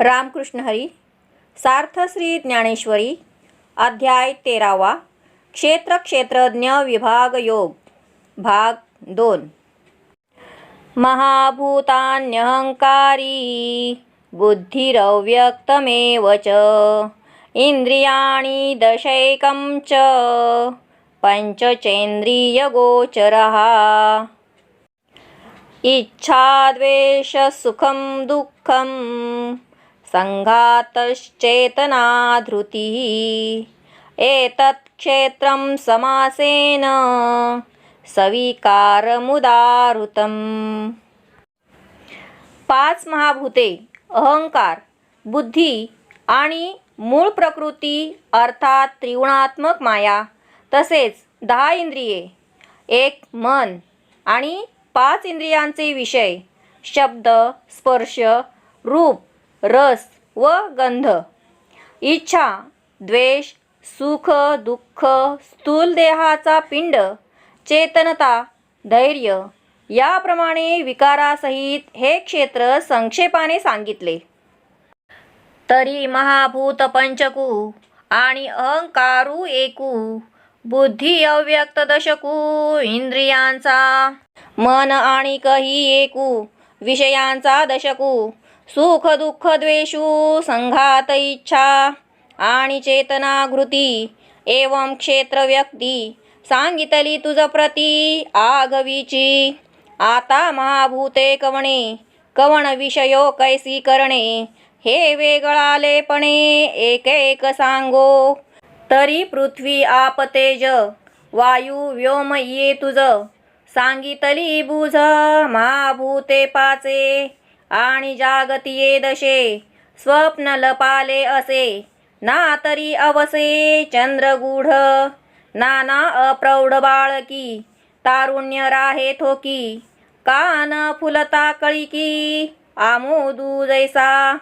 रामकृष्ण हरी. सार्थ श्री ज्ञानेश्वरी. अध्याय 13वा. क्षेत्र क्षेत्रज्ञ विभाग योग. भाग 2. महाभूतान्यहंकारी बुद्धिरव्यक्तमेव च इंद्रियाणि दशैकं च पंचचेन्द्रियगोचरः. इच्छा द्वेष सुखं दुःखं संघातश्चेतना धृतिः. एतत् क्षेत्रं समासेन सविकारमुदाहृतम्. 5 महाभूते, अहंकार, बुद्धी आणि मूळ प्रकृती अर्थात त्रिगुणात्मक माया, तसेच 10 इंद्रिये, 1 मन आणि 5 इंद्रियांचे विषय शब्द, स्पर्श, रूप, रस व गंध. इच्छा, द्वेष, सुख, दुःख, स्थूल देहाचा पिंड, चेतनता, धैर्य याप्रमाणे विकारासहित हे क्षेत्र संक्षेपाने सांगितले. तरी महाभूत पंचकू आणि अहंकारू एकू, बुद्धी अव्यक्त दशकू इंद्रियांचा, मन आणि कही एकू विषयांचा दशकू, सुख दुःख द्वेषू संघात इच्छा आणि चेतना घृती. एवं क्षेत्र व्यक्ती सांगितली तुझ प्रती आघवीची. आता महाभूते कवणे, कवण विषयो कैसी करणे, हे वेगळालेपणे एक एक सांगो. तरी पृथ्वी आप तेज वायू व्योम ये तुझ सांगितली बुझ. महाभूते पाचे आणि जागतिये दशे, स्वप्न लपाले असे ना तरी अवसे. चंद्रगूढ नाना अप्रौढ बाळकी, तारुण्य राहे थोकी, कान फुलता कळिकी आमोदू जैसा.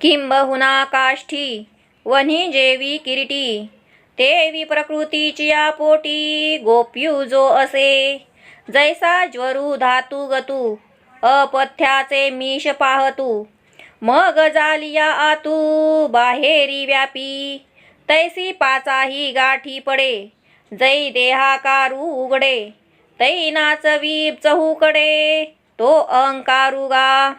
किंबहुना काष्ठी वन्ही जेवी किरीटी, तेवी प्रकृतीची पोटी गोप्यू जो असे. जैसा ज्वरू धातू गतू, अपथ्याचे मीश पाहतू, मग जालिया आतू बाहेरी व्यापी. तैसी पाचाही गाठी पडे, जै देहाकारू उघडे, तै नाचवी चहूकडे तो अहंकारुगा.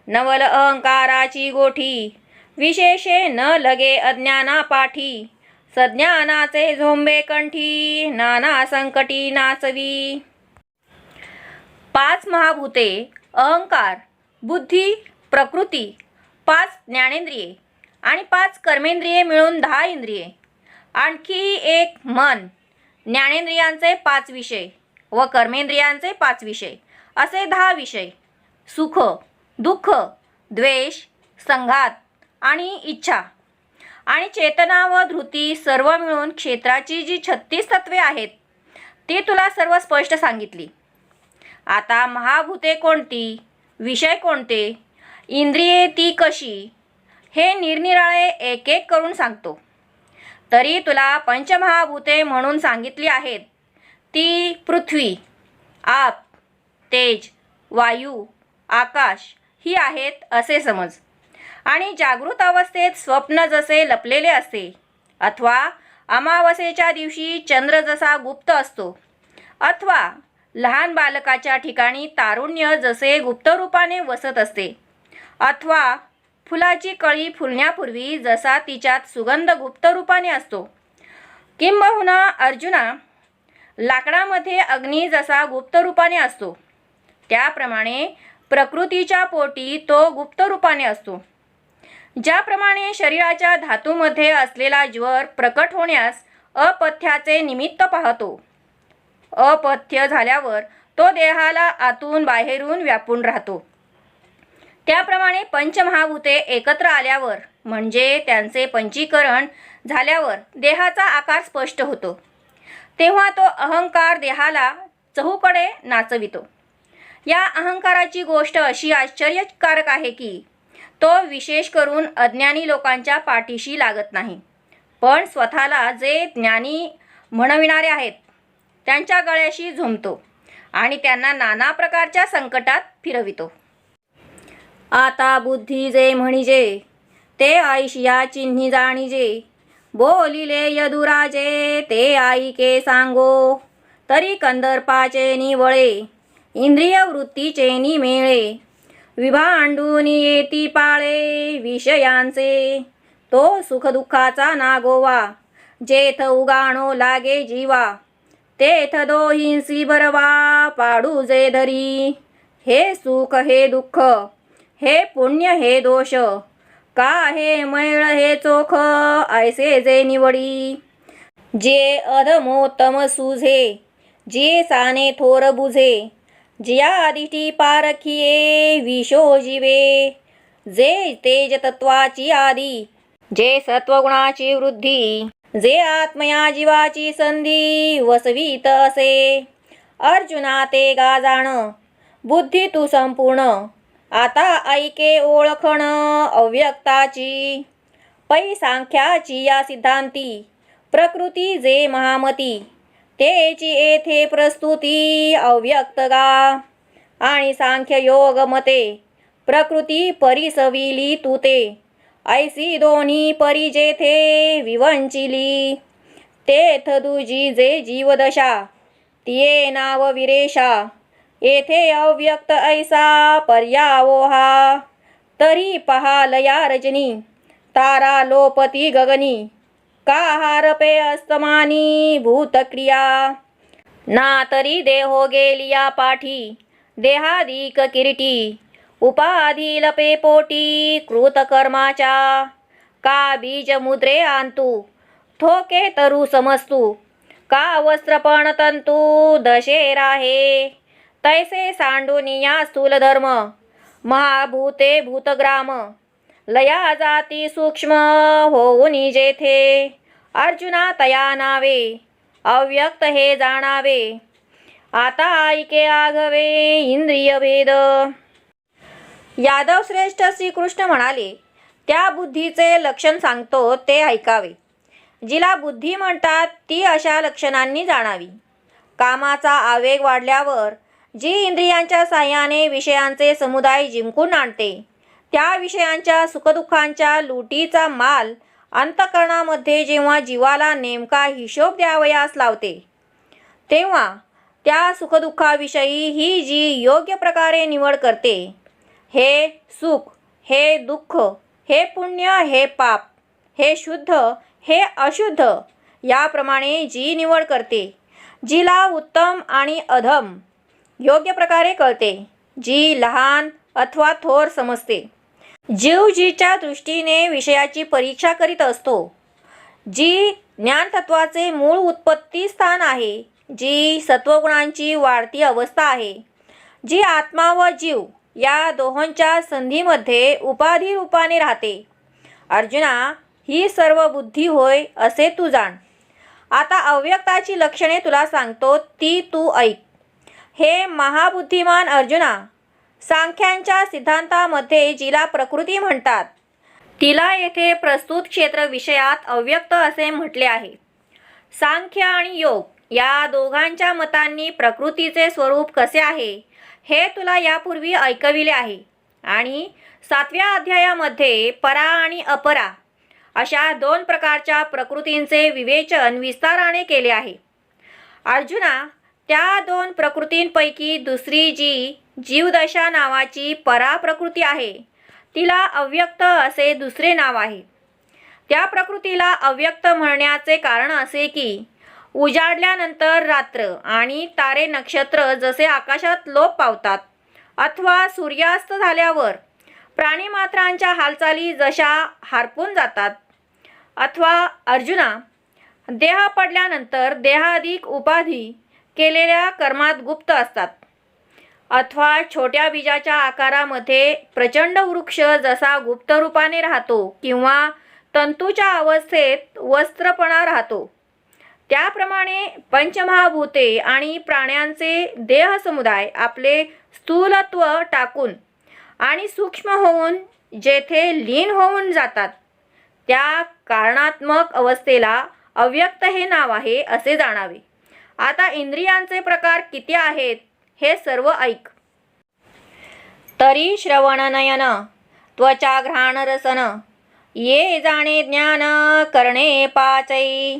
नवल अहंकाराची गोठी, विशेषे न लगे अज्ञाना पाठी. सज्ञानाचे झोंबे कंठी, नाना संकटी नाचवी. 5 महाभूते, अहंकार, बुद्धी, प्रकृती, 5 ज्ञानेंद्रिये आणि 5 कर्मेंद्रिये मिळून 10 इंद्रिये, आणखी 1 मन, ज्ञानेंद्रियांचे 5 विषय व कर्मेंद्रियांचे 5 विषय, असे 10 विषय. सुख, दुःख, द्वेष, संघात आणि इच्छा आणि चेतना व धृती सर्व मिळून क्षेत्राची जी 36 तत्वे आहेत ती तुला सर्व स्पष्ट सांगितली. आता महाभूते कोणती, विषय कोणते, इंद्रिये ती कशी, हे निरनिराळे एक एक करून सांगतो. तरी तुला पंचमहाभूते म्हणून सांगितली आहेत ती पृथ्वी, आप, तेज, वायू, आकाश ही आहेत असे समज. आणि जागृत अवस्थेत स्वप्न जसे लपलेले असते, अथवा अमावस्येच्या दिवशी चंद्र जसा गुप्त असतो, अथवा लहान बालकाच्या ठिकाणी तारुण्य जसे गुप्त रूपाने वसत असते, अथवा फुलाची कळी फुलण्यापूर्वी जसा तिच्यात सुगंध गुप्त रूपाने असतो, किंबहुना अर्जुना लाकडामध्ये अग्नी जसा गुप्त रूपाने असतो, त्याप्रमाणे प्रकृतीच्या पोटी तो गुप्त रूपाने असतो. ज्याप्रमाणे शरीराच्या धातूमध्ये असलेला ज्वर प्रकट होण्यास अपथ्याचे निमित्त पाहतो, अपथ्य झाल्यावर तो देहाला आतून बाहेरून व्यापून राहतो, त्याप्रमाणे पंचमहाभूते एकत्र आल्यावर म्हणजे त्यांचे पंचीकरण झाल्यावर देहाचा आकार स्पष्ट होतो. तेव्हा तो अहंकार देहाला चहूकडे नाचवितो. या अहंकाराची गोष्ट अशी आश्चर्यकारक आहे की तो विशेष करून अज्ञानी लोकांच्या पाठीशी लागत नाही, पण स्वतःला जे ज्ञानी म्हणविणारे आहेत त्यांच्या गळ्याशी झुंबतो आणि त्यांना नाना प्रकारच्या संकटात फिरवितो. आता बुद्धी जे म्हणजे ते ऐशिया चिन्ही जाणीजे. बोलिले यदुराजे ते ऐके सांगो. तरी कंदर्पाचे निवळे इंद्रिय वृत्तीचे निमेळे. विभांडून येती पाळे विषयांचे. तो सुखदुःखाचा नागोवा जेथ उगाणो लागे जीवा. तेथ दोहिंसी बरवा पाडू जे धरी. हे सुख हे दुःख हे पुण्य हे दोष. का हे मैळ हे चोख ऐसे जे निवडी. जे अधमोत्तम सुझे जे साने थोर बुझे. जिया दिठी पारखिये विशो जीवे. जे तेज तत्वाची आदी जे सत्वगुणाची वृद्धी. जे आत्मया जीवाची संधी वसवीत असे. अर्जुना ते गाजाण बुद्धी तू संपूर्ण. आता ऐके ओळखण अव्यक्ताची. पै सांख्याची या सिद्धांती प्रकृती जे महामती. तेची येथे प्रस्तुती अव्यक्त गा. आणि सांख्य योग मते प्रकृती परिसविली तू ते. ऐसी दोन्ही परी जेथे विवंचिली. तेथ दुजी जे जीवदशा तिये नाव विरेशा. येथे अव्यक्त ऐसा पर्यावोहा. तरी पहा लया रजनी तारा लोपती गगनी. का हारपे अस्तमानी भूतक्रिया. ना तरी देहो गेलिया पाठी देहादिक किरीटी. उपाधी लपे पोटी कृतकर्माच्या. का बीज मुद्रे आणतू थोके तरु समस्तू. का वस्त्रपण तंतू दशे राहे. तैसे सांडूनिया स्थूल धर्म महाभूते भूतग्राम. लया जाती सूक्ष्म होऊनी जेथे. अर्जुना तया नावे अव्यक्त हे जाणावे. आता ऐके आघवे इंद्रिय भेद. यादव श्रेष्ठ श्रीकृष्ण म्हणाले, त्या बुद्धीचे लक्षण सांगतो ते ऐकावे. जिला बुद्धी म्हणतात ती अशा लक्षणांनी जाणावी. कामाचा आवेग वाढल्यावर जी इंद्रियांच्या साह्याने विषयांचे समुदाय जिंकून आणते, त्या विषयांच्या सुखदुःखांच्या लुटीचा माल अंतःकरणामध्ये जेव्हा जीवाला नेमका हिशोब द्यावयास लावते, तेव्हा त्या सुखदुःखाविषयी ही जी योग्य प्रकारे निवड करते, हे सुख हे दुःख हे पुण्य हे पाप हे शुद्ध हे अशुद्ध, याप्रमाणे जी निवड करते, जिला उत्तम आणि अधम योग्य प्रकारे कळते, जी लहान अथवा थोर समजते, जीव जीच्या दृष्टीने विषयाची परीक्षा करीत असतो, जी ज्ञानतत्वाचे मूळ उत्पत्ती स्थान आहे, जी सत्वगुणांची वाढती अवस्था आहे, जी आत्मा व जीव या दोहोंच्या संधीमध्ये उपाधी रूपाने राहते. अर्जुना, ही सर्व बुद्धी होय असे तू जाण. आता अव्यक्ताची लक्षणे तुला सांगतो, ती तू ऐक. हे महाबुद्धिमान अर्जुना, सांख्यांच्या सिद्धांतामध्ये जिला प्रकृती म्हणतात, तिला येथे प्रस्तुत क्षेत्र विषयात अव्यक्त असे म्हटले आहे. सांख्य आणि योग या दोघांच्या मतांनी प्रकृतीचे स्वरूप कसे आहे हे तुला यापूर्वी ऐकविले आहे आणि 7व्या अध्यायामध्ये परा आणि अपरा अशा 2 प्रकारच्या प्रकृतींचे विवेचन विस्ताराने केले आहे. अर्जुना, त्या 2 प्रकृतींपैकी दुसरी जी जीवदशा नावाची परा प्रकृती आहे, तिला अव्यक्त असे दुसरे नाव आहे. त्या प्रकृतीला अव्यक्त म्हणण्याचे कारण असे की उजाडल्यानंतर रात्र आणि तारे नक्षत्र जसे आकाशात लोप पावतात अथवा सूर्यास्त झाल्यावर प्राणीमात्रांच्या हालचाली जशा हरपून जातात, अथवा अर्जुना, देह पडल्यानंतर देहाधिक उपाधी केलेल्या कर्मात गुप्त असतात, अथवा छोट्या बीजाच्या आकारामध्ये प्रचंड वृक्ष जसा गुप्त रूपाने राहतो किंवा तंतूच्या अवस्थेत वस्त्रपणा राहतो, त्याप्रमाणे पंचमहाभूते आणि प्राण्यांचे देह समुदाय आपले स्थूलत्व टाकून आणि सूक्ष्म होऊन जेथे लीन होऊन जातात, त्या कारणात्मक अवस्थेला अव्यक्त हे नाव आहे असे जाणावे. आता इंद्रियांचे प्रकार किती आहेत हे सर्व ऐक. तरी श्रवण नयन त्वचा घ्राण रसन ये जाणे ज्ञान करणे पाचै,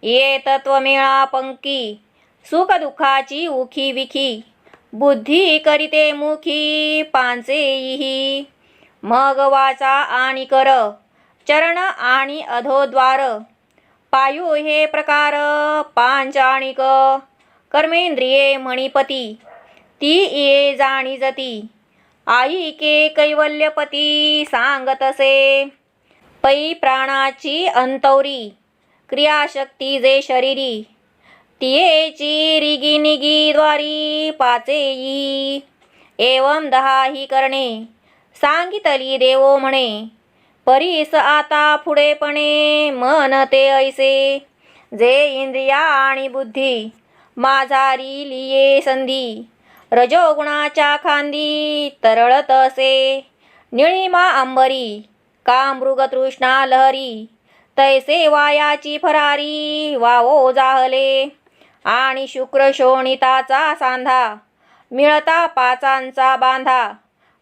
ये तत्व मेळा पंकी, सुख दुःखाची उखी विखी, बुद्धी करीते मुखी पांचे इही, मग वाचा आणि कर, चरण आणि अधोद्वार, पायू हे प्रकार पांचाणिक, कर्मेंद्रिये मणिपती, ती ये जाणी जती, आईके कैवल्यपती सांगतसे, पै प्राणाची अंतौरी, क्रियाशक्ती जे शरीरी, तियेची रिगी निगी द्वारी पाचेई, एवं 10 ही करणे, सांगितली देवो म्हणे, परीस आता पुढेपणे मन ते ऐसे, जे इंद्रिया आणि बुद्धी माझारी लिये संधी, रजोगुणाच्या खांदी तरळत असे, निळिमा अंबरी का मृगतृष्णा लहरी, तैसे वायाची फरारी वावो जाहले, आणि शुक्र शोणिताचा सांधा, मिळता पाचांचा बांधा,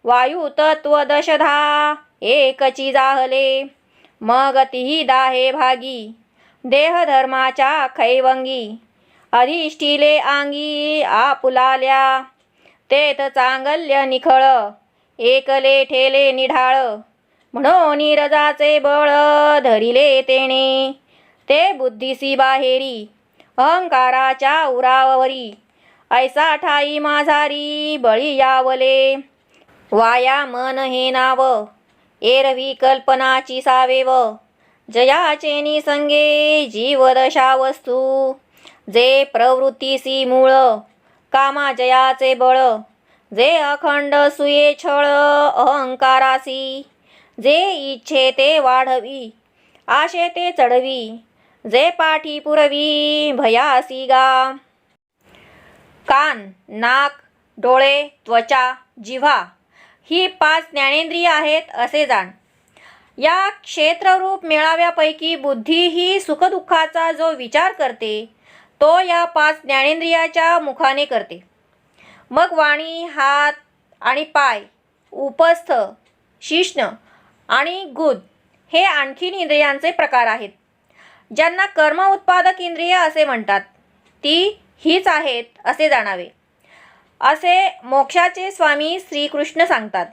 वायू तत्व दशधा एकची जाहले, मग तिही दाहे भागी, देहधर्माच्या खैवंगी, अधिष्ठिले अंगी आपुलाल्या, तेथ चांगल्य निखळ, एकले ठेले निढाळ, म्हणून रजाचे बळ धरिले तेणे, ते बुद्धीसी बाहेरी, अहंकाराच्या उरावरी, ऐसा ठाई माझारी बळी यावले, वाया मन हे नाव, एरवी कल्पनाची सावेव, जयाचे निसंगे जीवदशा वस्तू, जे प्रवृत्तीसी मूळ, कामा जयाचे बळ, जे अखंड सुये छळ अहंकारासी, जे इच्छे ते वाढवी, आशे ते चढवी, जे पाठी पुरवी भयासी गा. कान, नाक, डोळे, त्वचा, जिव्हा ही 5 ज्ञानेंद्रिय आहेत असे जाण. या क्षेत्ररूप मेळाव्यापैकी बुद्धी ही सुखदुःखाचा जो विचार करते तो या 5 ज्ञानेंद्रियाच्या मुखाने करते. मग वाणी, हात आणि पाय, उपस्थ, शिश्न आणि गुद हे आणखीन इंद्रियांचे प्रकार आहेत, ज्यांना कर्म उत्पादक इंद्रिय असे म्हणतात. ती हीच आहेत असे जाणावे, असे मोक्षाचे स्वामी श्रीकृष्ण सांगतात.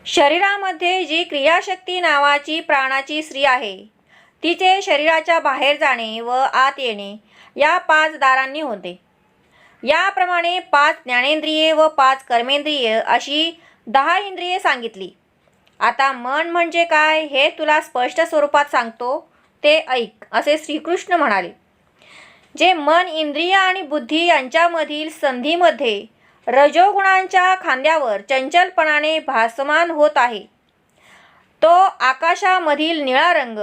शरीरामध्ये जी क्रियाशक्ती नावाची प्राणाची स्त्री आहे, तिचे शरीराच्या बाहेर जाणे व आत येणे या 5 दारांनी होते. याप्रमाणे 5 ज्ञानेंद्रिये व 5 कर्मेंद्रिये अशी 10 इंद्रिये सांगितली. आता मन म्हणजे काय हे तुला स्पष्ट स्वरूपात सांगतो, ते ऐक असे श्रीकृष्ण म्हणाले. जे मन इंद्रिय आणि बुद्धी यांच्यामधील संधीमध्ये रजोगुणांच्या खांद्यावर चंचलपणाने भासमान होत आहे, तो आकाशामधील निळा रंग,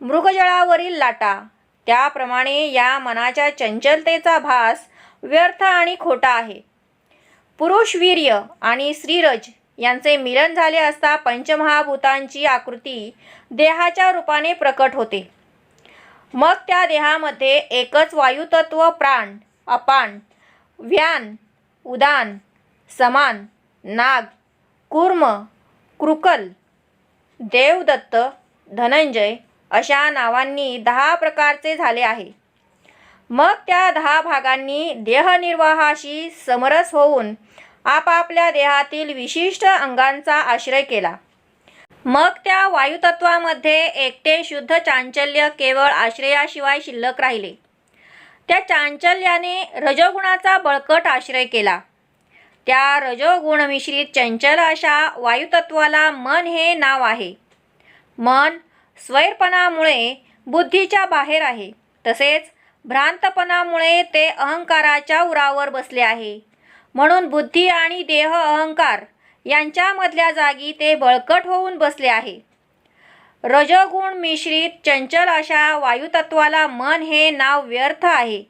मृगजळावरील लाटा, त्याप्रमाणे या मनाच्या चंचलतेचा भास व्यर्थ आणि खोटा आहे. पुरुष वीर्य आणि स्त्रीरज यांचे मिलन झाले असता पंचमहाभूतांची आकृती देहाच्या रूपाने प्रकट होते. मग त्या देहामध्ये एकच वायुतत्व प्राण, अपान, व्यान, उदान, समान, नाग, कूर्म, कृकल, देवदत्त, धनंजय अशा नावांनी 10 प्रकारचे झाले आहे. मग त्या 10 भागांनी देहनिर्वाहाशी समरस होऊन आपापल्या देहातील विशिष्ट अंगांचा आश्रय केला. मग त्या वायुतत्वामध्ये एकटे शुद्ध चांचल्य केवळ आश्रयाशिवाय शिल्लक राहिले. त्या चांचल्याने रजोगुणाचा बळकट आश्रय केला. त्या रजोगुण मिश्रित चंचल अशा वायुतत्वाला मन हे नाव आहे. मन स्वैरपणामुळे बुद्धीच्या बाहेर आहे, तसेच भ्रांतपणामुळे ते अहंकाराच्या उरावर बसले आहे. म्हणून बुद्धी आणि देह अहंकार यांच्यामधल्या जागी ते बळकट होऊन बसले आहे. रजोगुण मिश्रित चंचल अशा वायुतत्वाला मन हे नाव व्यर्थ आहे.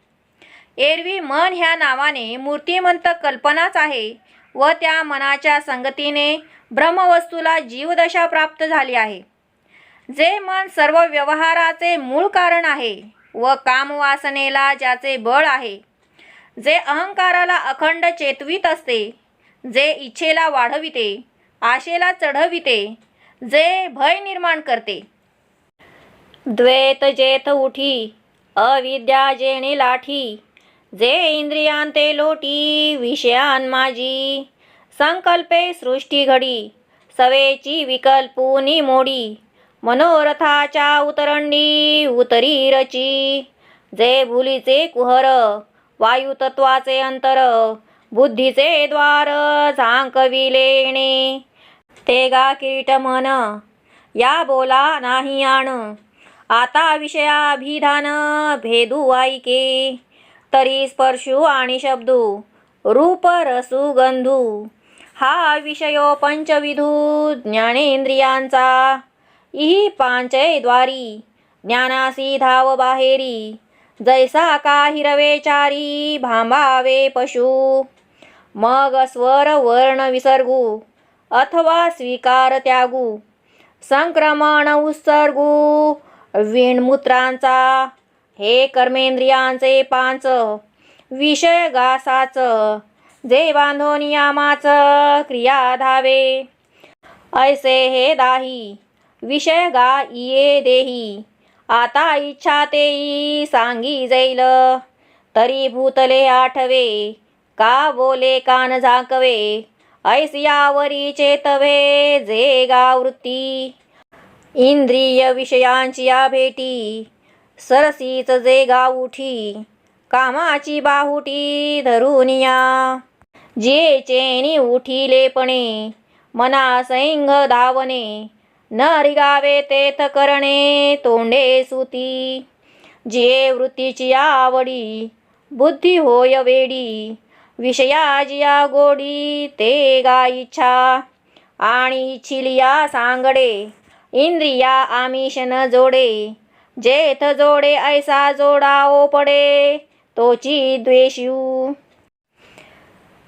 एरवी मन ह्या नावाने मूर्तिमंत कल्पनाच आहे व त्या मनाच्या संगतीने ब्रह्मवस्तूला जीवदशा प्राप्त झाली आहे. जे मन सर्व व्यवहाराचे मूळ कारण आहे व कामवासनेला ज्याचे बळ आहे, जे अहंकाराला अखंड चेतवीत असते, जे इच्छेला वाढविते, आशेला चढविते, जे भय निर्माण करते, द्वैत जेथ उठी अविद्या जेणे लाठी, जे इंद्रियांते लोटी विषयान माझी, संकल्पे सृष्टी घडी सवेची विकल्पुनी मोडी, मनोरथाच्या उतरंडी उतरी रची, जे भुलीचे कुहर वायुतत्वाचे अंतर, बुद्धीचे द्वार झांकविलेणे, ते गा किरीट मन या बोला नाही आण, आता विषयाभिधान भेदू ऐके, तरी स्पर्शू आणि शब्दू रूप रसू गंधू, हा विषयो पंचविधू ज्ञानेंद्रियांचा, इही पांचय द्वारी ज्ञानासी धाव बाहेरी, जैसा का हिरवेचारी भांबावे पशु, मग स्वर वर्ण विसर्गू अथवा स्वीकार त्यागू, संक्रमण उत्सर्गू विणमूत्रांचा, हे कर्मेंद्रियांचे पांच विषय गासाच, जे बांधो नियमाच क्रिया धावे, ऐसे हे दाही विषय गा इये देही, आता इच्छा तेई सांगी जाईल, तरी भूतले आठवे का बोले कान झाकवे, ऐसियावरी चेतवे जे गा वृत्ती, इंद्रिय विषयांची या भेटी सरसीच जे गा उठी, कामाची बाहुटी धरुनिया, जे चेनी उठिलेपणे मना सैंग धावणे, न रिगावे तेथ करणे तोंडे सुती, जे वृत्तीची आवडी बुद्धी होय वेडी, विषयाजिया गोडी ते गा इच्छा, आणि इच्छिलिया सांगडे इंद्रिया आमिष न जोडे, जेथ जोडे ऐसा जोडाओ पडे तोची द्वेषू,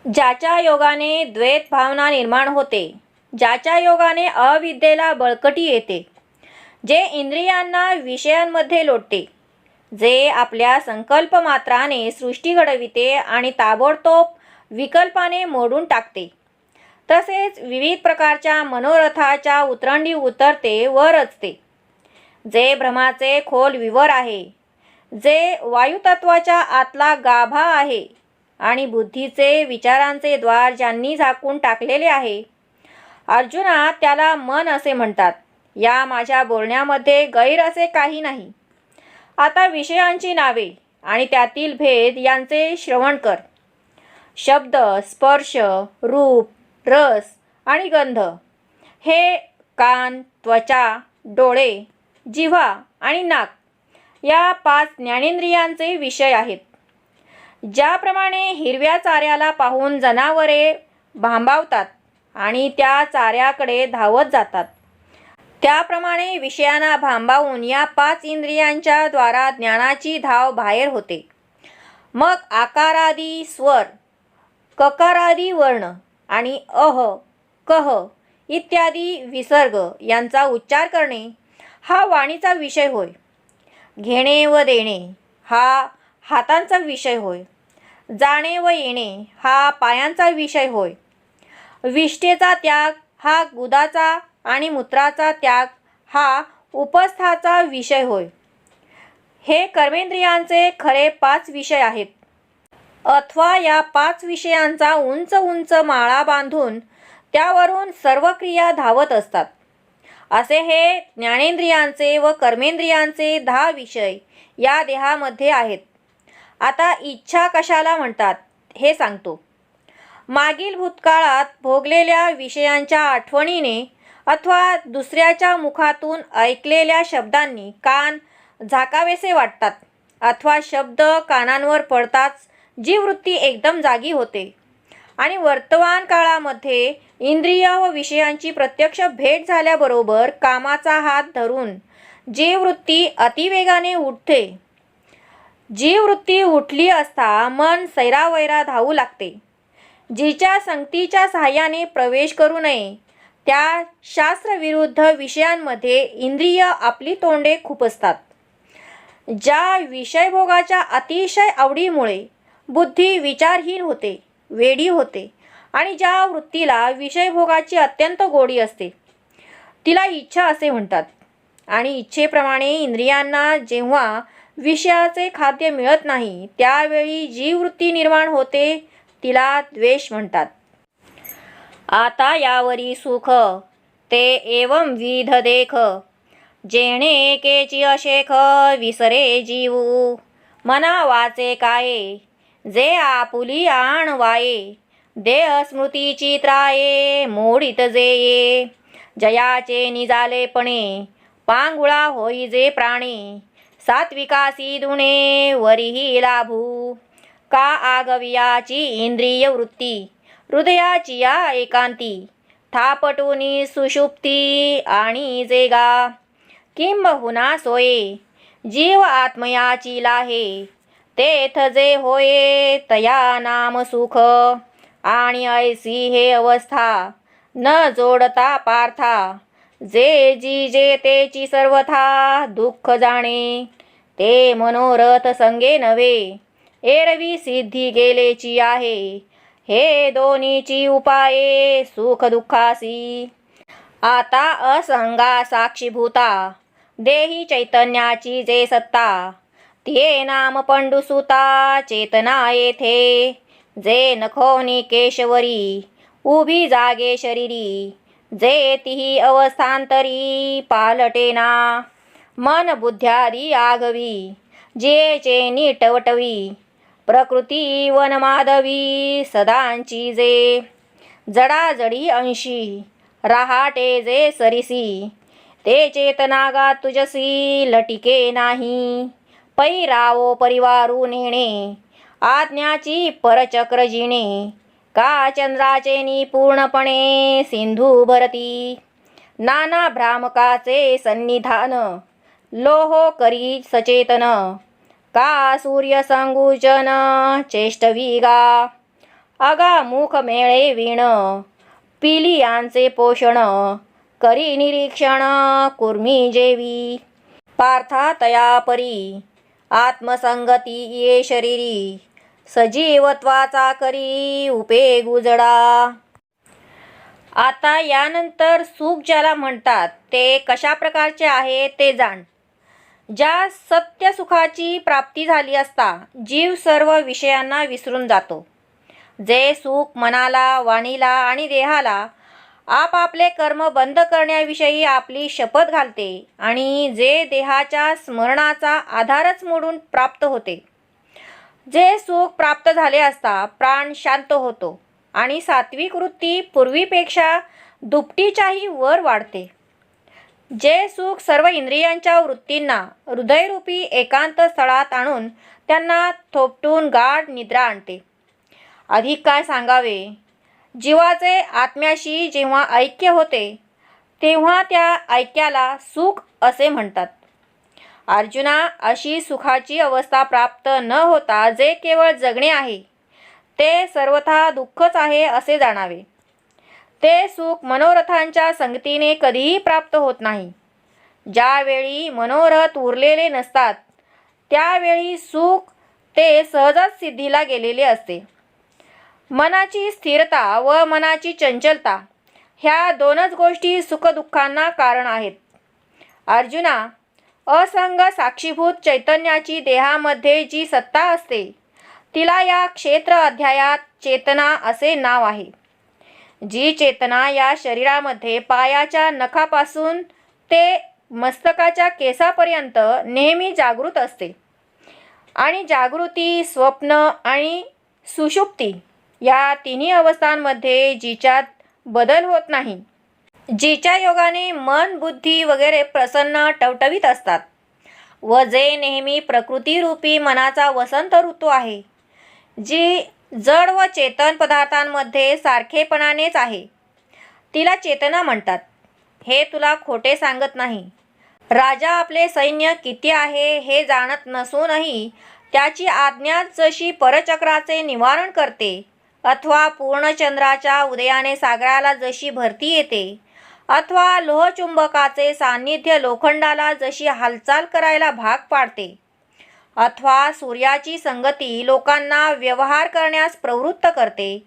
ज्याच्या योगाने द्वैत भावना निर्माण होते, ज्याच्या योगाने अविद्येला बळकटी येते, जे इंद्रियांना विषयांमध्ये लोटते, जे आपल्या संकल्प मात्राने सृष्टी घडविते आणि ताबडतोब विकल्पाने मोडून टाकते, तसेच विविध प्रकारच्या मनोरथाच्या उतरंडी उतरते व रचते, जे भ्रमाचे खोल विवर आहे, जे वायुतत्वाच्या आतला गाभा आहे आणि बुद्धीचे विचारांचे द्वार ज्यांनी झाकून टाकलेले आहे, अर्जुना त्याला मन असे म्हणतात. या माझ्या बोलण्यामध्ये गैर असे काही नाही. आता विषयांची नावे आणि त्यातील भेद यांचे श्रवण कर. शब्द, स्पर्श, रूप, रस आणि गंध हे कान, त्वचा, डोळे, जिव्हा आणि नाक या 5 ज्ञानेंद्रियांचे विषय आहेत. ज्याप्रमाणे हिरव्या चाऱ्याला पाहून जनावरे भांबावतात आणि त्या चाऱ्याकडे धावत जातात, त्याप्रमाणे विषयांना भांबावून या 5 इंद्रियांच्या द्वारा ज्ञानाची धाव बाहेर होते. मग आकारादी स्वर, ककारादी वर्ण आणि अह, कह इत्यादी विसर्ग यांचा उच्चार करणे हा वाणीचा विषय होय. घेणे व देणे हा हातांचा विषय होय. जाणे व येणे हा पायांचा विषय होय. विष्ठेचा त्याग हा गुदाचा आणि मूत्राचा त्याग हा उपस्थाचा विषय होय. हे कर्मेंद्रियांचे खरे 5 विषय आहेत. अथवा या 5 विषयांचा उंच उंच माळा बांधून त्यावरून सर्व क्रिया धावत असतात. असे हे ज्ञानेंद्रियांचे व कर्मेंद्रियांचे 10 विषय या देहामध्ये आहेत. आता इच्छा कशाला म्हणतात हे सांगतो. मागील भूतकाळात भोगलेल्या विषयांच्या आठवणीने अथवा दुसऱ्याच्या मुखातून ऐकलेल्या शब्दांनी कान झाकावेसे वाटतात, अथवा शब्द कानांवर पडताच जी वृत्ती एकदम जागी होते आणि वर्तमान काळामध्ये इंद्रिय व विषयांची प्रत्यक्ष भेट झाल्याबरोबर कामाचा हात धरून जी वृत्ती अतिवेगाने उठते. जी वृत्ती उठली असता मन सैरावैरा धावू लागते. जिच्या संगतीच्या साहाय्याने प्रवेश करू नये त्या शास्त्रविरुद्ध विषयांमध्ये इंद्रिय आपली तोंडे खुपसतात. ज्या विषयभोगाच्या अतिशय आवडीमुळे बुद्धी विचारहीन होते, वेडी होते आणि ज्या वृत्तीला विषयभोगाची अत्यंत गोडी असते तिला इच्छा असे म्हणतात. आणि इच्छेप्रमाणे इंद्रियांना जेव्हा विषयाचे खाद्य मिळत नाही त्यावेळी जी वृत्ती निर्माण होते तिला द्वेष म्हणतात. आता यावरी सुख ते एवं विध देख, जेणे एकेची अशेख विसरे जीवू. मना वाचे काये जे आपुली आण वाये, देह स्मृतीची त्राये मोडित जेये. जयाचे निजालेपणे पांगुळा होई जे प्राणी, सात्विकासी दुणे वरीही लाभू. का आगवियाची इंद्रिय वृत्ती हृदयाची या एकांती, थापटुनी सुषुप्ती आणि जेगा. किंबहुना सोये जीव आत्मयाची लाहे, तेथ जे होये तया नाम सुख. आणि ऐसी हे अवस्था न जोडता पार्था, जे जी जे तेची सर्वथा दुःख जाणे. ते मनोरथ संगे नव्हे एरवी सिद्धी गेलेची आहे, हे दोन्हीची उपाये सुख दुःखासी. आता असंगा साक्षीभूता देही चैतन्याची जे सत्ता, ते नाम पंडुसुता चेतना येथे. जे नखोनी केशवरी उभी जागे शरीरी, जे तिही अवस्थांतरी पालटेना. मन बुद्ध्यादी आगवी जेचे नीटवटवी, प्रकृती वनमाधवी सदांची जे. जडाजडी अंशी राहाटे जे सरिसी, ते चेतनागा तुझसी लटिके नाही. पैरावो परिवारू नेणे आज्ञाची परचक्र जिणे, का चंद्राचे निपूर्णपणे सिंधू भरती. नाना भ्रामकाचे सन्निधान लोहो करी सचेतन, का सूर्य संगुजन चेष्टविगा. अगा मुख मेळे वीण पिली यांचे पोषण, करी निरीक्षण कुर्मी जेवी. पार्था तया परी आत्मसंगती ये शरीरी, सजीवत्वाचा करी उपेग उजडा. आता यानंतर सुख ज्याला म्हणतात ते कशा प्रकारचे आहे ते जाण. ज्या सत्य सुखाची प्राप्ती झाली असता जीव सर्व विषयांना विसरून जातो. जे सुख मनाला वाणीला आणि देहाला आपापले कर्म बंद करण्याविषयी आपली शपथ घालते आणि जे देहाच्या स्मरणाचा आधारच मोडून प्राप्त होते. जे सुख प्राप्त झाले असता प्राण शांत होतो आणि सात्विक वृत्ती पूर्वीपेक्षा दुपटीच्याही वर वाढते. जे सुख सर्व इंद्रियांच्या वृत्तींना हृदयरूपी एकांत स्थळात आणून त्यांना थोपटून गाढ निद्रा आणते. अधिक काय सांगावे. जीवाचे आत्म्याशी जेव्हा ऐक्य होते तेव्हा त्या ऐक्याला सुख असे म्हणतात. अर्जुना, अशी सुखाची अवस्था प्राप्त न होता जे केवळ जगणे आहे ते सर्वथा दुःखच आहे असे जाणावे. ते सुख मनोरथांच्या संगतीने कधीही प्राप्त होत नाही. ज्यावेळी मनोरथ उरलेले नसतात त्यावेळी सुख ते सहजच सिद्धीला गेलेले असते. मनाची स्थिरता व मनाची चंचलता ह्या दोनच गोष्टी सुखदुःखांना कारण आहेत. अर्जुना, असंग साक्षीभूत चैतन्याची देहामध्ये जी सत्ता असते तिला या क्षेत्र अध्यायात चेतना असे नाव आहे. जी चेतना या शरीरामध्ये पायाच्या नखापासून ते मस्तकाच्या केसापर्यंत नेहमी जागृत असते आणि जागृती, स्वप्न आणि सुषुप्ती या तिन्ही अवस्थांमध्ये जिच्यात बदल होत नाही, जिच्या योगाने मन, बुद्धी वगैरे प्रसन्न टवटवीत असतात व जे नेहमी प्रकृतीरूपी मनाचा वसंत ऋतू आहे, जी जड व चेतन पदार्थांमध्ये सारखेपणानेच आहे, तिला चेतना म्हणतात. हे तुला खोटे सांगत नाही. राजा आपले सैन्य किती आहे हे जाणत नसूनही त्याची आज्ञा जशी परचक्राचे निवारण करते अथवा पूर्णचंद्राच्या उदयाने सागराला जशी भरती येते अथवा लोहचुंबकाचे सान्निध्य लोखंडाला जशी हालचाल करायला भाग पाडते अथवा सूर्याची संगती लोकांना व्यवहार करण्यास प्रवृत्त करते,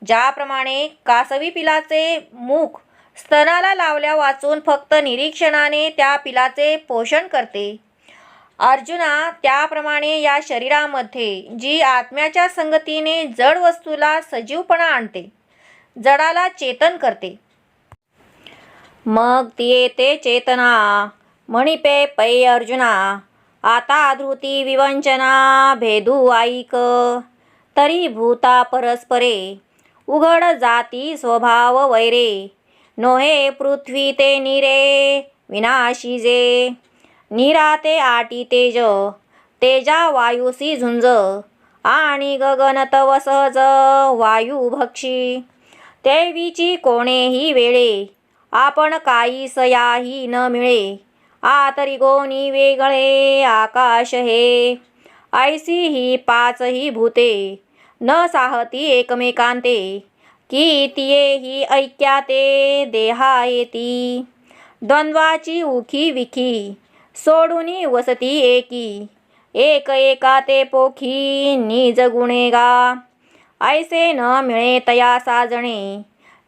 ज्याप्रमाणे कासवी पिलाचे मुख स्तनाला लावल्या वाचून फक्त निरीक्षणाने त्या पिलाचे पोषण करते. अर्जुना, त्याप्रमाणे या शरीरामध्ये जी आत्म्याच्या संगतीने जड वस्तूला सजीवपणा आणते, जडाला चेतन करते, मग ती येते चेतना. म्हणिपे पै अर्जुना, आता धृती विवंचना भेदू ऐक. तरी भूता परस्परे उघड जाती स्वभाव वैरे. नोहे पृथ्वी ते नीरे विनाशी जे. नीरा ते आटी तेज, तेजा वायुसी झुंज. आणि गगन तव सहज वायू भक्षी. तेवीची कोणेही वेळे आपण काहीस याही न मिळे. आतरी गोनी वेगळे आकाश हे. ऐसी ही पाचही भूते न साहती एकमेकांते. की तिये ही ऐक्याते देहा येती. द्वंद्वाची उखी विखी सोडूनी वसती एकी. एक एका ते पोखी निज गुणे गा. ऐसे न मिळे तया साजणे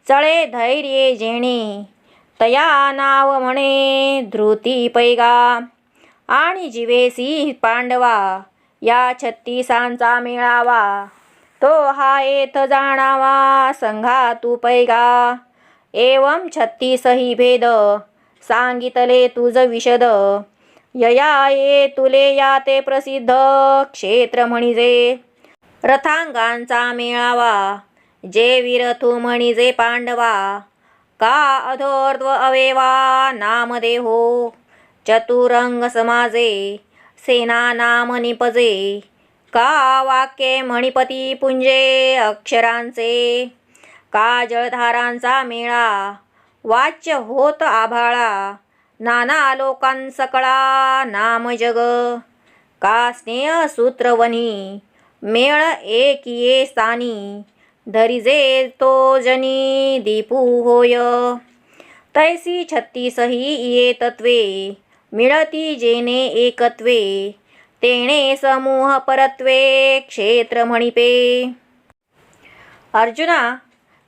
चळे धैर्ये जेणे. तया नाव म्हणे धृती पैगा. आणि जीवेसी पांडवा या 36 मेळावा. तो हा येथ जाणावा संघा तू पैगा. एवं 36 ही भेद सांगितले तुझ विशद. यया ये तुले या ते प्रसिद्ध क्षेत्र म्हणिजे. रथांगांचा मेळावा जे विरथू म्हणिजे पांडवा. का अधोर्ध्व अवेवा नामदेहो. चतुरंग समाजे सेना नाम निपजे. का वाक्ये मणिपती पुंजे अक्षरांचे. का जळधारांचा मेळा वाच्य होत आभाळा. नाना लोकांसकळा नाम जग. का स्नेह सूत्रवनी मेळ एकिये स्थानी. धरिजे तो जनी दीपू होय. तैसी 36 ही ये तत्वे मिळती जेने एकत्वे. तेणे समूह परत्वे क्षेत्र म्हणिपे. अर्जुना,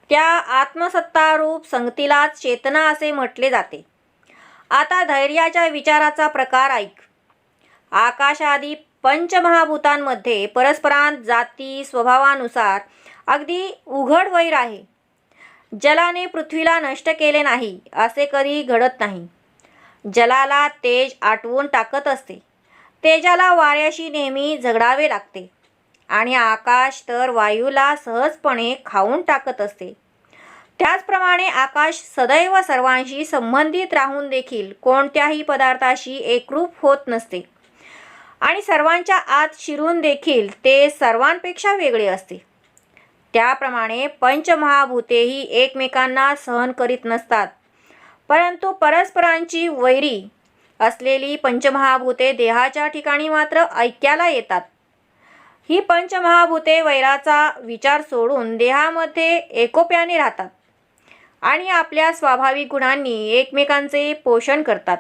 त्या आत्मसत्तारूप संगतीलाच चेतना असे म्हटले जाते. आता धैर्याच्या विचाराचा प्रकार ऐक. आकाशादी पंचमहाभूतांमध्ये परस्परांत जाती स्वभावानुसार अगदी उघड वैर आहे. जलाने पृथ्वीला नष्ट केले नाही असे कधी घडत नाही. जलाला तेज आटवून टाकत असते. तेजाला वाऱ्याशी नेहमी झगडावे लागते. आणि आकाश तर वायूला सहजपणे खाऊन टाकत असते. त्याचप्रमाणे आकाश सदैव सर्वांशी संबंधित राहून देखील कोणत्याही पदार्थाशी एकरूप होत नसते. आणि सर्वांच्या आत शिरून देखील ते सर्वांपेक्षा वेगळे असते. त्याप्रमाणे पंचमहाभूतेही एकमेकांना सहन करीत नसतात. परंतु परस्परांची वैरी असलेली पंचमहाभूते देहाच्या ठिकाणी मात्र ऐक्याला येतात. ही पंचमहाभूते वैराचा विचार सोडून देहामध्ये एकोप्याने राहतात आणि आपल्या स्वाभाविक गुणांनी एकमेकांचे पोषण करतात.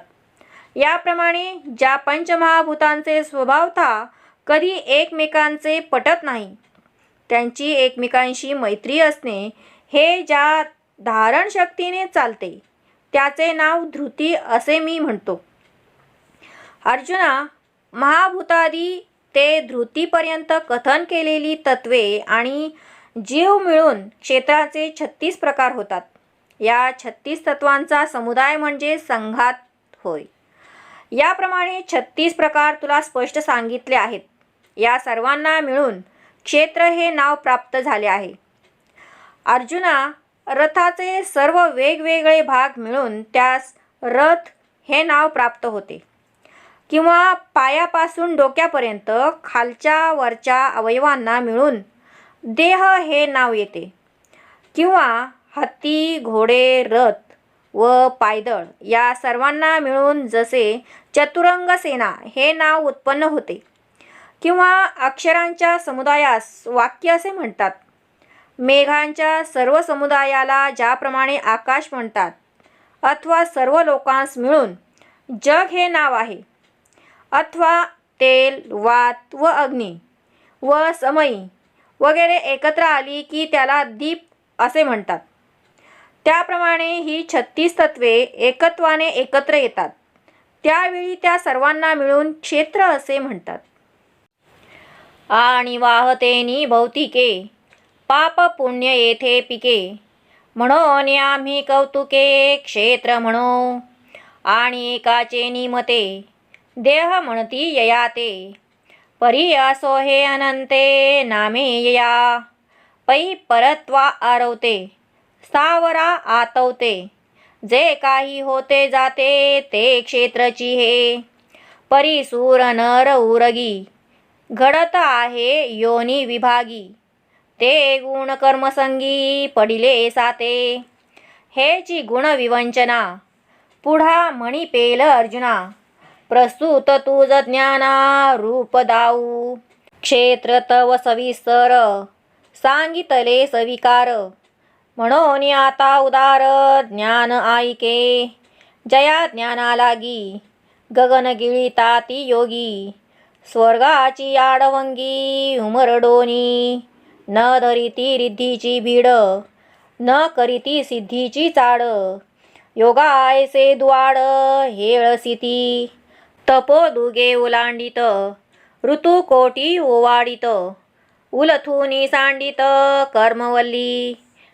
याप्रमाणे ज्या पंचमहाभूतांचे स्वभावतः कधी एकमेकांचे पटत नाही, त्यांची एकमेकांशी मैत्री असणे हे ज्या धारणशक्तीने चालते त्याचे नाव धृती असे मी म्हणतो. अर्जुना, महाभूतादी ते धृतीपर्यंत कथन केलेली तत्वे आणि जीव मिळून क्षेत्राचे 36 प्रकार होतात. या 36 तत्वांचा समुदाय म्हणजे संघात होय. याप्रमाणे 36 प्रकार तुला स्पष्ट सांगितले आहेत. या सर्वांना मिळून क्षेत्र हे नाव प्राप्त झाले आहे. अर्जुना, रथाचे सर्व वेगवेगळे भाग मिळून त्यास रथ हे नाव प्राप्त होते. किंवा पायापासून डोक्यापर्यंत खालच्या वरच्या अवयवांना मिळून देह हे नाव येते. किंवा हत्ती, घोडे, रथ व पायदळ या सर्वांना मिळून जसे चतुरंग सेना हे नाव उत्पन्न होते. किंवा अक्षरांच्या समुदायास वाक्य असे म्हणतात. मेघांच्या सर्व समुदायाला ज्याप्रमाणे आकाश म्हणतात, अथवा सर्व लोकांस मिळून जग हे नाव आहे. अथवा तेल, वात व अग्नी व समई वगैरे एकत्र आली की त्याला दीप असे म्हणतात. त्याप्रमाणे ही 36 तत्वे एकत्वाने एकत्र येतात. त्यावेळी त्या सर्वांना मिळून क्षेत्र असे म्हणतात. आणि वाहतेनी भौतिके पाप पुण्य येथे पिके, म्हणून आम्ही कौतुके क्षेत्र म्हणो. आणि एकाचे निमते देह म्हणती ययाते, परी असो हे अनंते नामे यया. पै परत्वा आरवते स्थावरा आतवते, जे काही होते जाते ते क्षेत्रची हे. परी सूर नर उरगी घडत आहे योनी विभागी, ते गुण कर्मसंगी पडिले साते. हेची गुण विवंचना पुढा म्हणी पेल अर्जुना, प्रस्तुत तुझ ज्ञाना रूप दाऊ. क्षेत्र तव सविस्तर सांगितले सविकार, म्हणून आता उदार ज्ञान ऐके. जया ज्ञाना लागी गगन गिळिताती योगी, स्वर्गाची आडवंगी उमरडोनी. न धरिती रिद्धीची भीड न करीती सिद्धीची चाड, योगायसे द्वाड हेळसिती. तपोदुगे ओलांडित ऋतू कोटी ओवाडित, उलथुनी सांडित कर्मवल्ली.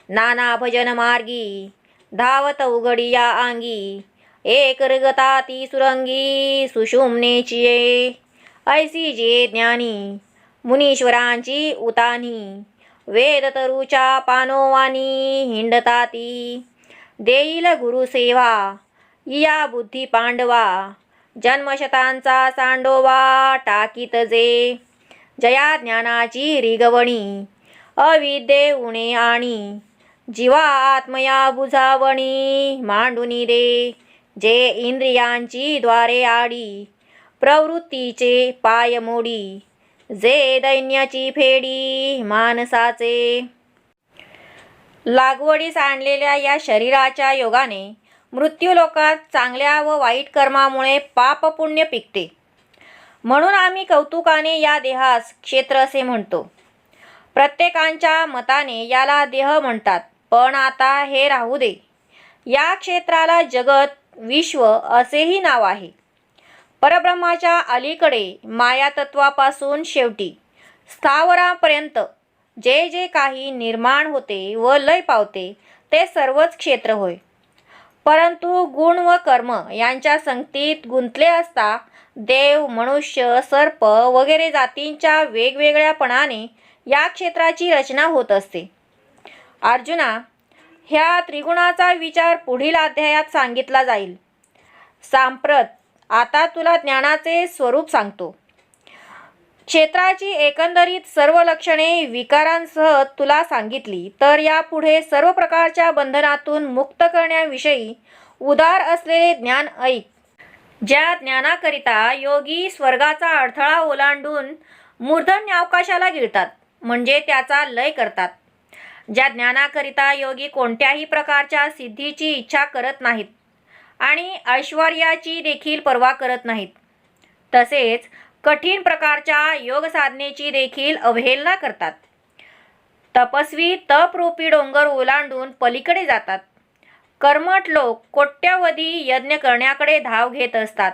नाना भजन मार्गी धावत उघडिया अंगी, एक ऋगताती सुरंगी सुषुम्नेची ये. ऐसी जे ज्ञानी मुनीश्वरांची उतानी, वेद तरुच्या पानोवानी हिंडताती. देईल गुरुसेवा या बुद्धी पांडवा, जन्मशतांचा सांडोवा टाकीत जे. जया ज्ञानाची रिगवणी अविद्ये उणे आणि, जीवा आत्मया बुझावणी मांडुनी दे. जे इंद्रियांची द्वारे आडी प्रवृत्तीचे पाय मोडी, जे दैन्याची फेडी मानसाचे. लागवडीस आणलेल्या या शरीराच्या योगाने मृत्यूलोकात चांगल्या व वाईट कर्मामुळे पाप पुण्य पिकते. म्हणून आम्ही कौतुकाने या देहास क्षेत्र असे म्हणतो. प्रत्येकांच्या मताने याला देह म्हणतात, पण आता हे राहू दे. या क्षेत्राला जगत विश्व असेही नाव आहे. परब्रह्माच्या अलीकडे मायातत्वापासून शेवटी स्थावरापर्यंत जे जे काही निर्माण होते व लय पावते ते सर्वच क्षेत्र होय. परंतु गुण व कर्म यांच्या संगतीत गुंतले असता देव, मनुष्य, सर्प वगैरे जातींच्या वेगवेगळ्यापणाने या क्षेत्राची रचना होत असते. अर्जुना, ह्या त्रिगुणाचा विचार पुढील अध्यायात सांगितला जाईल. सांप्रत आता तुला ज्ञानाचे स्वरूप सांगतो. क्षेत्राची एकंदरीत सर्व लक्षणे विकारांसह तुला सांगितली, तर यापुढे सर्व प्रकारच्या बंधनातून मुक्त करण्याविषयी उदार असलेले ज्ञान ऐक. ज्या ज्ञानाकरिता योगी स्वर्गाचा अडथळा ओलांडून मूर्धन्य अवकाशाला गिळतात, म्हणजे त्याचा लय करतात. ज्या ज्ञानाकरिता योगी कोणत्याही प्रकारच्या सिद्धीची इच्छा करत नाहीत आणि ऐश्वर्याची देखील पर्वा करत नाहीत, तसेच कठीण प्रकारच्या योग साधनेची देखील अवहेलना करतात. तपस्वी तपरूपी डोंगर ओलांडून पलीकडे जातात. कर्मठ लोक कोट्यवधी यज्ञ करण्याकडे धाव घेत असतात.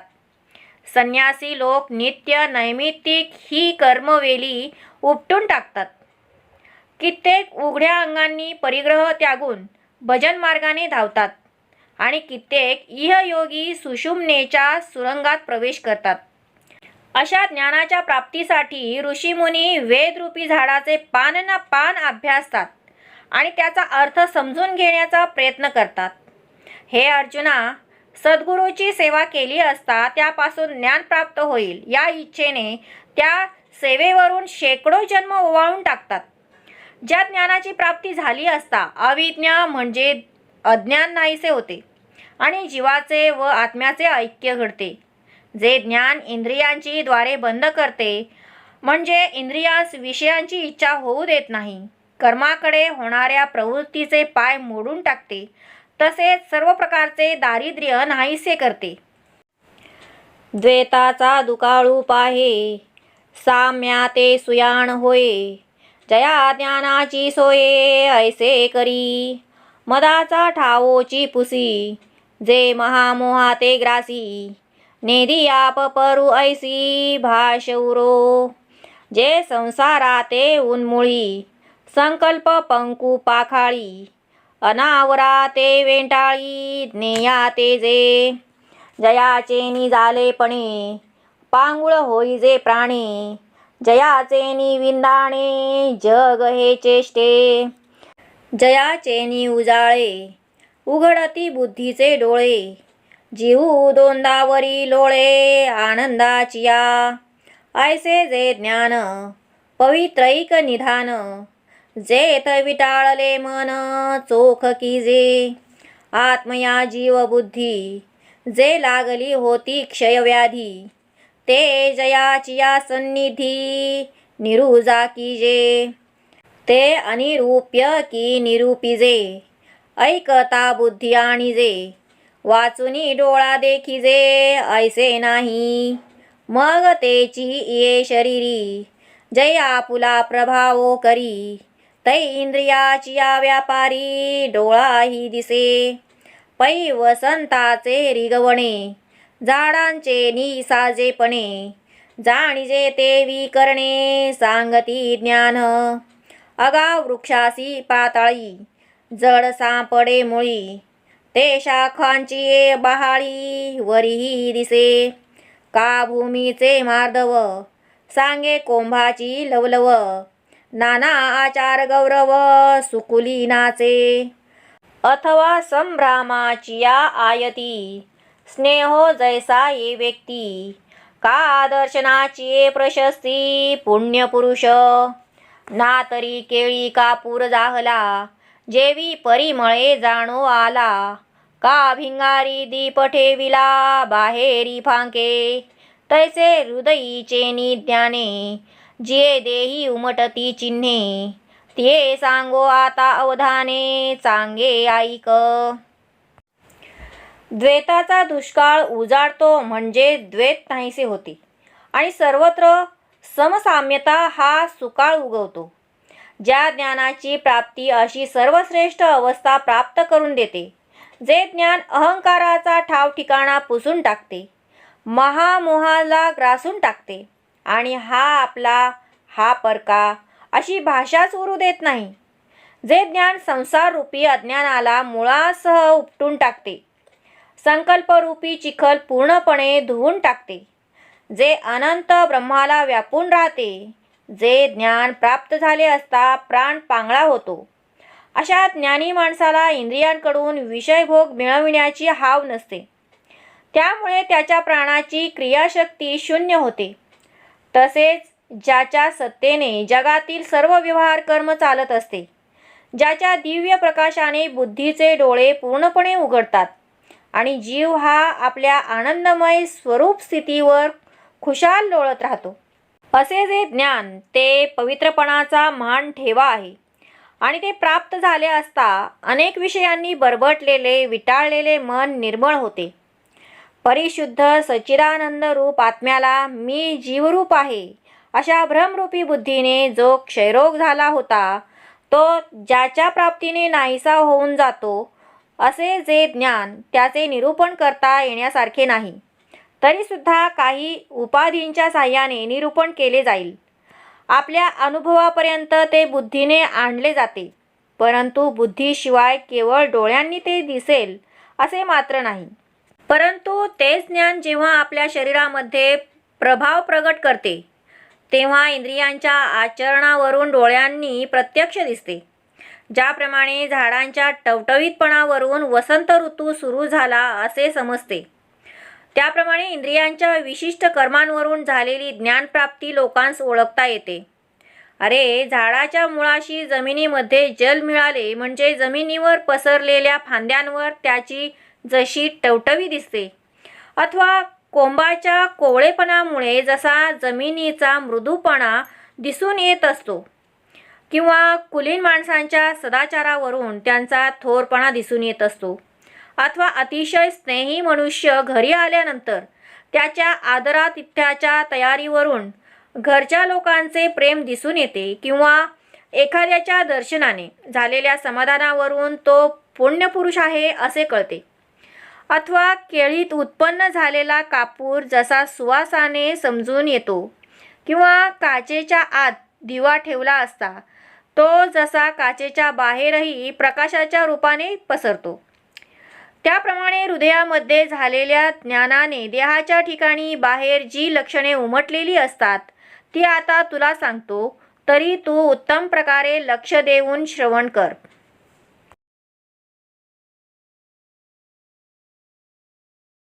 संन्यासी लोक नित्य नैमित्तिक ही कर्मवेली उपटून टाकतात. कित्येक उघड्या अंगांनी परिग्रह त्यागून भजन मार्गाने धावतात आणि कित्येक इहयोगी सुषुम्नेच्या सुरंगात प्रवेश करतात. अशा ज्ञानाच्या प्राप्तीसाठी ऋषीमुनी वेदरूपी झाडाचे पान ना पान अभ्यासतात आणि त्याचा अर्थ समजून घेण्याचा प्रयत्न करतात. हे अर्जुना, सद्गुरूची सेवा केली असता त्यापासून ज्ञान प्राप्त होईल या इच्छेने त्या सेवेवरून शेकडो जन्म ओवाळून टाकतात. ज्या ज्ञानाची प्राप्ती झाली असता अविज्ञा म्हणजे अज्ञान नाहीसे होते आणि जीवाचे व आत्म्याचे ऐक्य घडते. जे ज्ञान इंद्रियांची द्वारे बंद करते, म्हणजे इंद्रियास विषयांची इच्छा होऊ देत नाही, कर्माकडे होणाऱ्या प्रवृत्तीचे पाय मोडून टाकते, तसेच सर्व प्रकारचे दारिद्र्य नाहीसे करते. द्वैताचा दुकाळू पाहे साम्याते सुयाण होये, जया ज्ञानाची सोये ऐसे करी. मदाचा ठावोची पुसी, जे महामोहा ते ग्रासी, नेदी आप परू ऐसी भाषउरो, जे संसारा ते उन्मुळी, संकल्प पंकू पाखाळी, अनावरा ते वेंटाळी, ज्ञेया ते जे, जयाचे निजालेपणे, पांगुळ होई जे प्राणी, जयाचे विंदाणे, जग हे चेष्टे, जयाचे उजाळे, उघडती बुद्धीचे डोळे, जीव दोंदावरी लोळे, आनंदाचिया, ऐसे जे ज्ञान, पवित्रैक निधान, जेथ विटाळले मन, चोख की जे, आत्मया जीव बुद्धी, जे लागली होती क्षयव्याधी, ते जयाचिया सन्निधी, निरुजा की जे, ते अनिरूप्य की निरूपिजे, ऐकता बुद्धी आणि जे, वाचुनी डोळा देखिजे, ऐसे नाही, मग तेची ये शरीरी, जय आपुला प्रभावो करी, तै इंद्रियाचिया व्यापारी, डोळाही दिसे, पै वसंताचे रिगवणे, झाडांचे निसाजेपणे, जाणिजे ते विकरणे, सांगती ज्ञान, अगाव वृक्षासी पाताळी, जड सापडे मुळी, ते शाखांची ये बहाळी, वरीही दिसे, का भूमीचे मार्दव, सांगे कोंभाची लवलव, नाना आचार गौरव, सुकुली नाचे, अथवा संभ्रामाचिया आयती, स्नेहो जैसा ये व्यक्ती, का दर्शनाची ये प्रशस्ती, पुण्यपुरुष, ना तरी केळी कापूर जाहला, जेवी परिमळे जाणो आला, का भिंगारी दीप ठेविला, बाहेरी फांके, तैसे हृदयीचे निज्ञाने, जिये देही उमटती चिन्हे, ते सांगो आता अवधाने, चांगे ऐक. द्वैताचा दुष्काळ उजाडतो म्हणजे द्वैत नाहीसे होते आणि सर्वत्र समसाम्यता हा सुकाळ उगवतो. ज्या ज्ञानाची प्राप्ती अशी सर्वश्रेष्ठ अवस्था प्राप्त करून देते, जे ज्ञान अहंकाराचा ठाव ठिकाणा पुसून टाकते, महामोहाला ग्रासून टाकते आणि हा आपला, हा परका अशी भाषाच उरू देत नाही, जे ज्ञान संसाररूपी अज्ञानाला मुळासह उपटून टाकते, संकल्परूपी चिखल पूर्णपणे धुवून टाकते, जे अनंत ब्रह्माला व्यापून राहते, जे ज्ञान प्राप्त झाले असता प्राण पांगळा होतो, अशा ज्ञानी माणसाला इंद्रियांकडून विषयभोग मिळविण्याची हाव नसते, त्यामुळे त्याच्या प्राणाची क्रियाशक्ती शून्य होते. तसेच ज्याच्या सत्तेने जगातील सर्व व्यवहार कर्म चालत असते, ज्याच्या दिव्य प्रकाशाने बुद्धीचे डोळे पूर्णपणे उघडतात आणि जीव हा आपल्या आनंदमय स्वरूप स्थितीवर खुशाल लोळत राहतो, असे जे ज्ञान ते पवित्रपणाचा मान ठेवा आहे आणि ते प्राप्त झाले असता अनेक विषयांनी बरबटलेले विटाळलेले मन निर्मळ होते. परिशुद्ध सच्चिदानंद रूप आत्म्याला मी जीवरूप आहे अशा भ्रमरूपी बुद्धीने जो क्षयरोग झाला होता, तो ज्याच्या प्राप्तीने नाहीसा होऊन जातो, असे जे ज्ञान त्याचे निरूपण करता येण्यासारखे नाही, तरीसुद्धा काही उपाधींच्या साह्याने निरूपण केले जाईल. आपल्या अनुभवापर्यंत ते बुद्धीने आणले जाते, परंतु बुद्धीशिवाय केवळ डोळ्यांनी ते दिसेल असे मात्र नाही. परंतु तेच ज्ञान जेव्हा आपल्या शरीरामध्ये प्रभाव प्रगट करते, तेव्हा इंद्रियांच्या आचरणावरून डोळ्यांनी प्रत्यक्ष दिसते. ज्याप्रमाणे झाडांच्या टवटवीतपणावरून वसंत ऋतू सुरू झाला असे समजते, त्याप्रमाणे इंद्रियांच्या विशिष्ट कर्मांवरून झालेली ज्ञानप्राप्ती लोकांस ओळखता येते. अरे, झाडाच्या मुळाशी जमिनीमध्ये जल मिळाले म्हणजे जमिनीवर पसरलेल्या फांद्यांवर त्याची जशी टवटवी दिसते, अथवा कोंबाच्या कोवळेपणामुळे जसा जमिनीचा मृदूपणा दिसून येत असतो, किंवा कुलीन माणसांच्या सदाचारावरून त्यांचा थोरपणा दिसून येत असतो, अथवा अतिशय स्नेही मनुष्य घरी आल्यानंतर त्याच्या आदरातिथ्याच्या तयारीवरून घरच्या लोकांचे प्रेम दिसून येते, किंवा एखाद्याच्या दर्शनाने झालेल्या समाधानावरून तो पुण्यपुरुष आहे असे कळते. अथवा केळीत उत्पन्न झालेला कापूर जसा सुवासाने समजून येतो किंवा काचेच्या आत दिवा ठेवला असता तो जसा काचेच्या बाहेरही प्रकाशाच्या रूपाने पसरतो, त्याप्रमाणे हृदयामध्ये झालेल्या ज्ञानाने देहाच्या ठिकाणी बाहेर जी लक्षणे उमटलेली असतात ती आता तुला सांगतो, तरी तू उत्तम प्रकारे लक्ष देऊन श्रवण कर.